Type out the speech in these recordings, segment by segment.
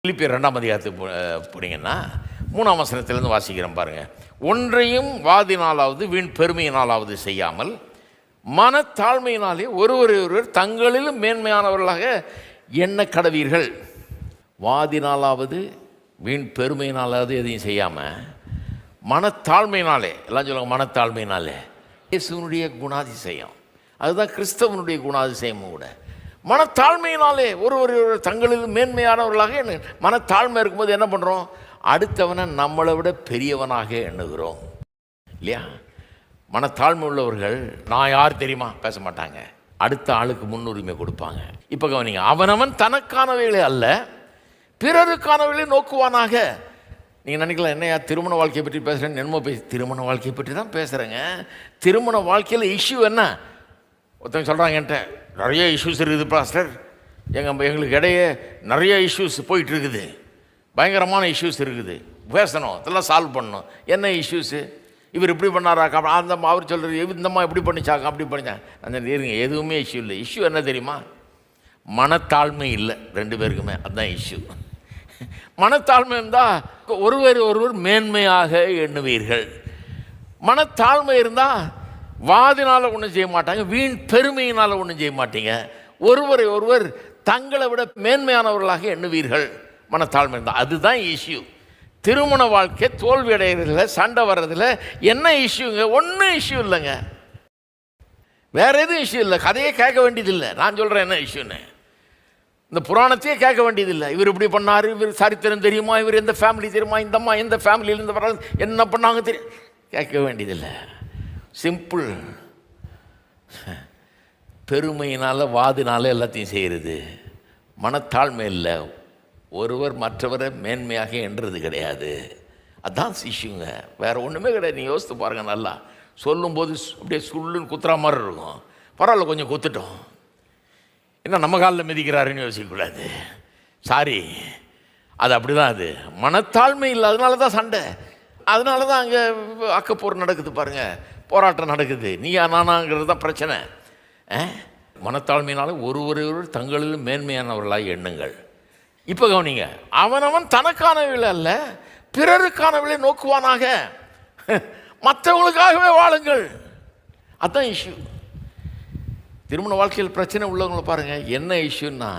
பிலிப்பியர் 2ஆம் அதிகாரத்துக்கு போனீங்கன்னா 3ஆம் வசனத்திலிருந்து வாசிக்கிறேன் பாருங்கள். ஒன்றையும் வாதினாலாவது வீண் பெருமையினாலாவது செய்யாமல் மனத்தாழ்மையினாலே ஒருவர் தங்களிலும் மேன்மையானவர்களாக எண்ண கடவீர்கள். வாதினாலாவது வீண் பெருமையினாலாவது எதையும் செய்யாமல் மனத்தாழ்மையினாலே, எல்லாம் சொல்லுவாங்க மனத்தாழ்மையினாலே, இயேசுனுடைய குணாதிசயம், அதுதான் கிறிஸ்தவனுடைய குணாதிசயமும் கூட. மனத்தாழ்மையினாலே ஒருவர் தங்களில் மேன்மையானவர்களாக மனத்தாழ்மை இருக்கும்போது என்ன பண்ணுறோம்? அடுத்தவனை நம்மளை விட பெரியவனாக எண்ணுகிறோம் இல்லையா? மனத்தாழ்மை உள்ளவர்கள் நான் யார் தெரியுமா பேச மாட்டாங்க, அடுத்த ஆளுக்கு முன்னுரிமை கொடுப்பாங்க. இப்போ கவனிங்க, அவனவன் தனக்கானவைகளே அல்ல பிறருக்கானவைகளை நோக்குவானாக. நீங்கள் நினைக்கலாம், என்னையா திருமண வாழ்க்கையை பற்றி பேசுகிறேன், என்னமோ திருமண வாழ்க்கையை பற்றி தான் பேசுகிறேங்க. திருமண வாழ்க்கையில் இஷ்யூ என்ன? ஒருத்தவங்க சொல்கிறாங்க என்கிட்ட, நிறைய இஷ்யூஸ் இருக்குது பாஸ்டர், எங்களுக்கு இடையே நிறைய இஷ்யூஸ் போயிட்டுருக்குது, பயங்கரமான இஷ்யூஸ் இருக்குது, பேசணும், இதெல்லாம் சால்வ் பண்ணணும். என்ன இஷ்யூஸு? இவர் இப்படி பண்ணாராக்கா, அந்த அவர் சொல்கிறது இந்தம்மா இப்படி பண்ணிச்சாக்கா, அப்படி பண்ணிச்சாங்க. அந்த இருங்க, எதுவுமே இஷ்யூ இல்லை. இஷ்யூ என்ன தெரியுமா? மனத்தாழ்மை இல்லை ரெண்டு பேருக்குமே, அதுதான் இஷ்யூ. மனத்தாழ்மை இருந்தால் ஒருவர் மேன்மையாக எண்ணுவீர்கள். மனத்தாழ்மை இருந்தால் வாதினால் ஒன்றும் செய்ய மாட்டாங்க, வீண் பெருமையினால் ஒன்றும் செய்ய மாட்டீங்க. ஒருவர் தங்களை விட மேன்மையானவர்களாக எண்ணுவீர்கள். மனத்தாழ்மை இருந்தால் அதுதான் இஷ்யூ. திருமண வாழ்க்கை தோல்வி அடைகிறதுல, சண்டை வர்றதில் என்ன இஷ்யூங்க? ஒன்றும் இஷ்யூ இல்லைங்க, வேற எதுவும் இஷ்யூ இல்லை. கதையே கேட்க வேண்டியதில்லை. நான் சொல்கிறேன் என்ன இஷ்யூன்னு, இந்த புராணத்தையே கேட்க வேண்டியதில்லை. இவர் இப்படி பண்ணார், இவர் சரித்திரம் தெரியுமா, இவர் எந்த ஃபேமிலி தெரியுமா, இந்தம்மா எந்த ஃபேமிலியிலேருந்து வர என்ன பண்ணாங்க தெரியும், கேட்க வேண்டியதில்லை. சிம்பிள். பெருமையினால் வாதினால எல்லாத்தையும் செய்கிறது. மனத்தாழ்மை இல்லை, ஒருவர் மற்றவரை மேன்மையாக எண்ணுறது கிடையாது. அதுதான் இஷ்யூங்க, வேறு ஒன்றுமே கிடையாது. நீங்கள் யோசித்து பாருங்கள், நல்லா சொல்லும்போது அப்படியே சுள்ளுன்னு குத்துற மாதிரி இருக்கும். பரவாயில்ல, கொஞ்சம் குத்துட்டோம், என்ன நம்ம காலில் மிதிக்கிறாருன்னு யோசிக்கக்கூடாது. சாரி, அது அப்படி தான். அது மனத்தாழ்மை இல்லை, அதனால தான் சண்டை, அதனால தான் அங்கே அக்கப்போர் நடக்குது பாருங்கள், போராட்டம் நடக்குது. நீயா நானாங்கிறது தான் பிரச்சனை. மனத்தாழ்மையினால ஒருவர் தங்களிலும் மேன்மையானவர்களாக எண்ணுங்கள். இப்போ கவனிங்க, அவனவன் தனக்கானவில்லை அல்ல பிறருக்கானவில்லை நோக்குவானாக, மற்றவங்களுக்காகவே வாழுங்கள். அதுதான் இஷ்யூ. திருமண வாழ்க்கையில் பிரச்சனை உள்ளவங்களை பாருங்கள், என்ன இஷ்யூன்னா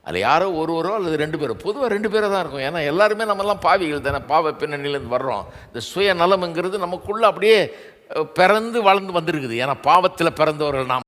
அதில் யாரோ ஒருவரோ அல்லது ரெண்டு பேரோ, பொதுவாக ரெண்டு பேரை தான் இருக்கும். ஏன்னா எல்லாருமே நம்மெல்லாம் பாவிகள் தானே, பாவ பின்னணியிலேருந்து வர்றோம். இந்த சுயநலம்ங்கிறது நமக்குள்ளே அப்படியே பிறந்து வளர்ந்து வந்திருக்குது. ஏன்னா பாவத்தில் பிறந்தவர்கள் நாம்.